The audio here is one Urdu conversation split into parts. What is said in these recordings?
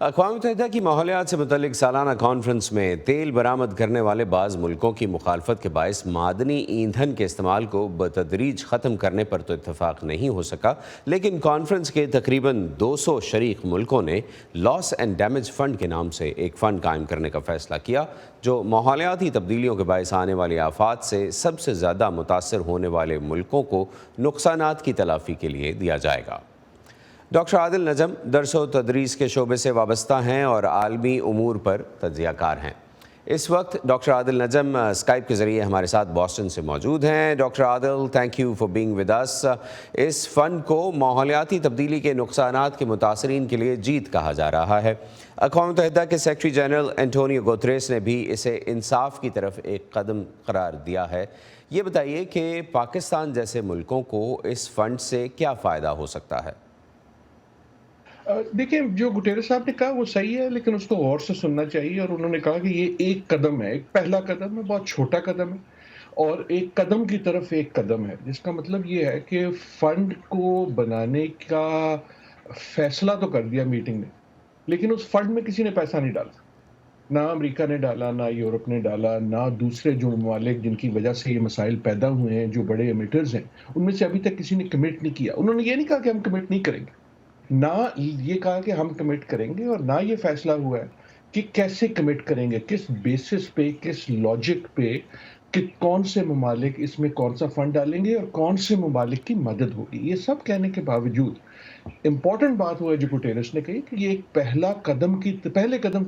اقوام متحدہ کی ماحولیات سے متعلق سالانہ کانفرنس میں تیل برآمد کرنے والے بعض ملکوں کی مخالفت کے باعث معدنی ایندھن کے استعمال کو بتدریج ختم کرنے پر تو اتفاق نہیں ہو سکا، لیکن کانفرنس کے تقریباً 200 شریک ملکوں نے لاس اینڈ ڈیمیج فنڈ کے نام سے ایک فنڈ قائم کرنے کا فیصلہ کیا، جو ماحولیاتی تبدیلیوں کے باعث آنے والی آفات سے سب سے زیادہ متاثر ہونے والے ملکوں کو نقصانات کی تلافی کے لیے دیا جائے گا۔ ڈاکٹر عادل نجم درس و تدریس کے شعبے سے وابستہ ہیں اور عالمی امور پر تجزیہ کار ہیں۔ اس وقت ڈاکٹر عادل نجم اسکائپ کے ذریعے ہمارے ساتھ بوسٹن سے موجود ہیں۔ Doctor Adil, thank you for being with us. اس فنڈ کو ماحولیاتی تبدیلی کے نقصانات کے متاثرین کے لیے جیت کہا جا رہا ہے۔ اقوام متحدہ کے سیکرٹری جنرل انٹونیو گوتریس نے بھی اسے انصاف کی طرف ایک قدم قرار دیا ہے۔ یہ بتائیے کہ پاکستان جیسے ملکوں کو اس فنڈ سے کیا فائدہ ہو سکتا ہے؟ دیکھیں، جو گٹیرس صاحب نے کہا وہ صحیح ہے، لیکن اس کو غور سے سننا چاہیے۔ اور انہوں نے کہا کہ یہ ایک قدم ہے، ایک پہلا قدم ہے، بہت چھوٹا قدم ہے، اور ایک قدم کی طرف ایک قدم ہے، جس کا مطلب یہ ہے کہ فنڈ کو بنانے کا فیصلہ تو کر دیا میٹنگ نے، لیکن اس فنڈ میں کسی نے پیسہ نہیں ڈالا۔ نہ امریکہ نے ڈالا، نہ یورپ نے ڈالا، نہ دوسرے جو ممالک جن کی وجہ سے یہ مسائل پیدا ہوئے ہیں، جو بڑے ایمیٹرز ہیں، ان میں سے ابھی تک کسی نے کمٹ نہیں کیا۔ انہوں نے یہ نہیں کہا کہ ہم کمٹ نہیں کریں گے، نہ یہ کہا کہ ہم کمٹ کریں گے، اور نہ یہ فیصلہ ہوا ہے کہ کیسے کمٹ کریں گے، کس بیسس پہ، کس لاجک پہ، کہ کون سے ممالک اس میں کون سا فنڈ ڈالیں گے اور کون سے ممالک کی مدد ہوگی۔ یہ سب کہنے کے باوجود امپورٹنٹ بات ہوا ہے جو گٹیرس نے کہی کہ یہ ایک پہلے قدم کی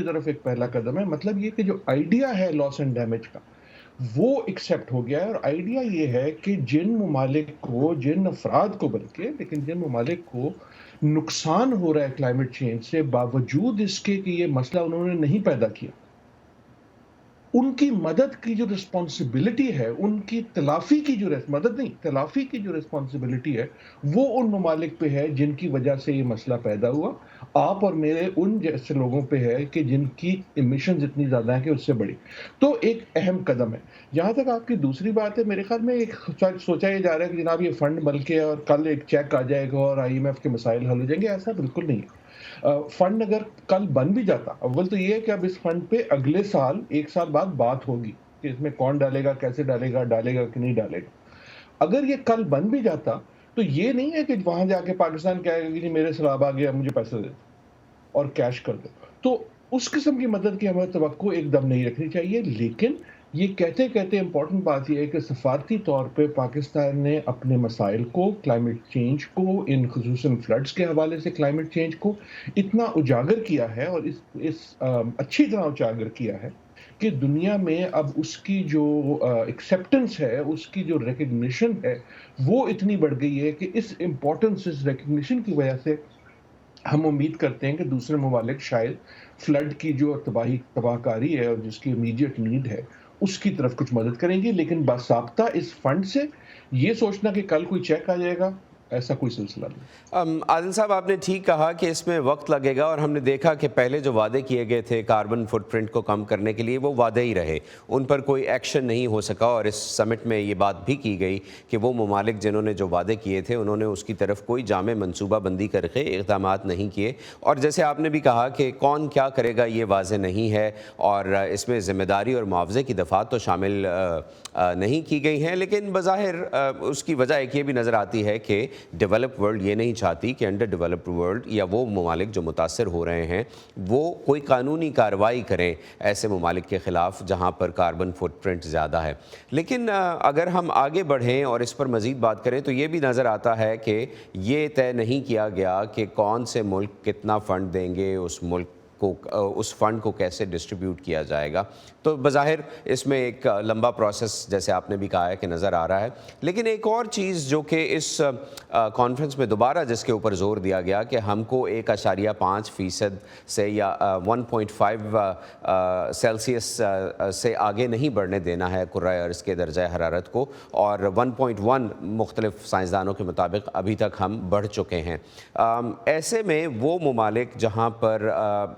طرف ایک پہلا قدم ہے۔ مطلب یہ کہ جو آئیڈیا ہے لاس اینڈ ڈیمیج کا، وہ ایکسیپٹ ہو گیا ہے، اور آئیڈیا یہ ہے کہ جن ممالک کو، جن افراد کو، بلکہ لیکن جن ممالک کو نقصان ہو رہا ہے کلائمیٹ چینج سے، باوجود اس کے کہ یہ مسئلہ انہوں نے نہیں پیدا کیا، ان کی مدد کی جو رسپانسبلٹی ہے، ان کی تلافی کی جو مدد نہیں، تلافی کی جو رسپانسبلٹی ہے، وہ ان ممالک پہ ہے جن کی وجہ سے یہ مسئلہ پیدا ہوا۔ آپ اور میرے ان جیسے لوگوں پہ ہے کہ جن کی ایمیشنز اتنی زیادہ ہیں کہ اس سے بڑی۔ تو ایک اہم قدم ہے۔ جہاں تک آپ کی دوسری بات ہے، میرے خیال میں ایک سوچا یہ جا رہا ہے کہ جناب یہ فنڈ مل کے اور کل ایک چیک آ جائے گا اور IMF کے مسائل حل ہو جائیں گے۔ ایسا بالکل نہیں ہے۔ فنڈ اگر کل بن بھی جاتا، اول تو یہ ہے کہ اب اس فنڈ پہ اگلے سال، ایک سال بعد بات ہوگی کہ اس میں کون ڈالے گا، کیسے ڈالے گا کہ نہیں ڈالے گا۔ اگر یہ کل بن بھی جاتا تو یہ نہیں ہے کہ وہاں جا کے پاکستان کہے گا کہ جی میرے سیلاب آ گیا، مجھے پیسے دے دو اور کیش کر دو۔ تو اس قسم کی مدد کی ہمیں توقع ایک دم نہیں رکھنی چاہیے، لیکن یہ کہتے کہتے امپورٹنٹ بات یہ ہے کہ سفارتی طور پہ پاکستان نے اپنے مسائل کو، کلائمیٹ چینج کو، ان خصوصاً فلڈز کے حوالے سے کلائمیٹ چینج کو اتنا اجاگر کیا ہے، اور اچھی طرح اجاگر کیا ہے کہ دنیا میں اب اس کی جو ایکسیپٹنس ہے، اس کی جو ریکگنیشن ہے، وہ اتنی بڑھ گئی ہے کہ اس امپورٹنس، اس ریکگنیشن کی وجہ سے ہم امید کرتے ہیں کہ دوسرے ممالک شاید فلڈ کی جو تباہ کاری ہے اور جس کی امیڈیٹ نیڈ ہے، اس کی طرف کچھ مدد کریں گے۔ لیکن باضابطہ اس فنڈ سے یہ سوچنا کہ کل کوئی چیک آ جائے گا، ایسا کوئی سلسلہ نہیں۔ عادل صاحب، آپ نے ٹھیک کہا کہ اس میں وقت لگے گا، اور ہم نے دیکھا کہ پہلے جو وعدے کیے گئے تھے کاربن فٹ پرنٹ کو کم کرنے کے لیے، وہ وعدے ہی رہے، ان پر کوئی ایکشن نہیں ہو سکا۔ اور اس سمٹ میں یہ بات بھی کی گئی کہ وہ ممالک جنہوں نے جو وعدے کیے تھے، انہوں نے اس کی طرف کوئی جامع منصوبہ بندی کر کے اقدامات نہیں کیے۔ اور جیسے آپ نے بھی کہا کہ کون کیا کرے گا یہ واضح نہیں ہے، اور اس میں ذمہ داری اور معاوضے کی دفعات تو شامل نہیں کی گئی ہیں، لیکن بظاہر اس کی وجہ ایک یہ بھی نظر آتی ہے کہ ڈیولپڈ ورلڈ یہ نہیں چاہتی کہ انڈر ڈیولپڈ ورلڈ یا وہ ممالک جو متاثر ہو رہے ہیں وہ کوئی قانونی کارروائی کریں ایسے ممالک کے خلاف جہاں پر کاربن فٹ پرنٹ زیادہ ہے۔ لیکن اگر ہم آگے بڑھیں اور اس پر مزید بات کریں تو یہ بھی نظر آتا ہے کہ یہ طے نہیں کیا گیا کہ کون سے ملک کتنا فنڈ دیں گے، اس فنڈ کو کیسے ڈسٹریبیوٹ کیا جائے گا۔ تو بظاہر اس میں ایک لمبا پروسیس، جیسے آپ نے بھی کہا ہے، کہ نظر آ رہا ہے۔ لیکن ایک اور چیز جو کہ اس کانفرنس میں دوبارہ جس کے اوپر زور دیا گیا کہ ہم کو 1.5% سے یا 1.5 سیلسیس سے آگے نہیں بڑھنے دینا ہے کرۂ ارض کے درجہ حرارت کو، اور 1.1 مختلف سائنسدانوں کے مطابق ابھی تک ہم بڑھ چکے ہیں۔ ایسے میں وہ ممالک جہاں پر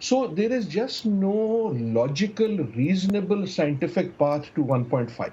So there is just no logical, reasonable, scientific path to 1.5.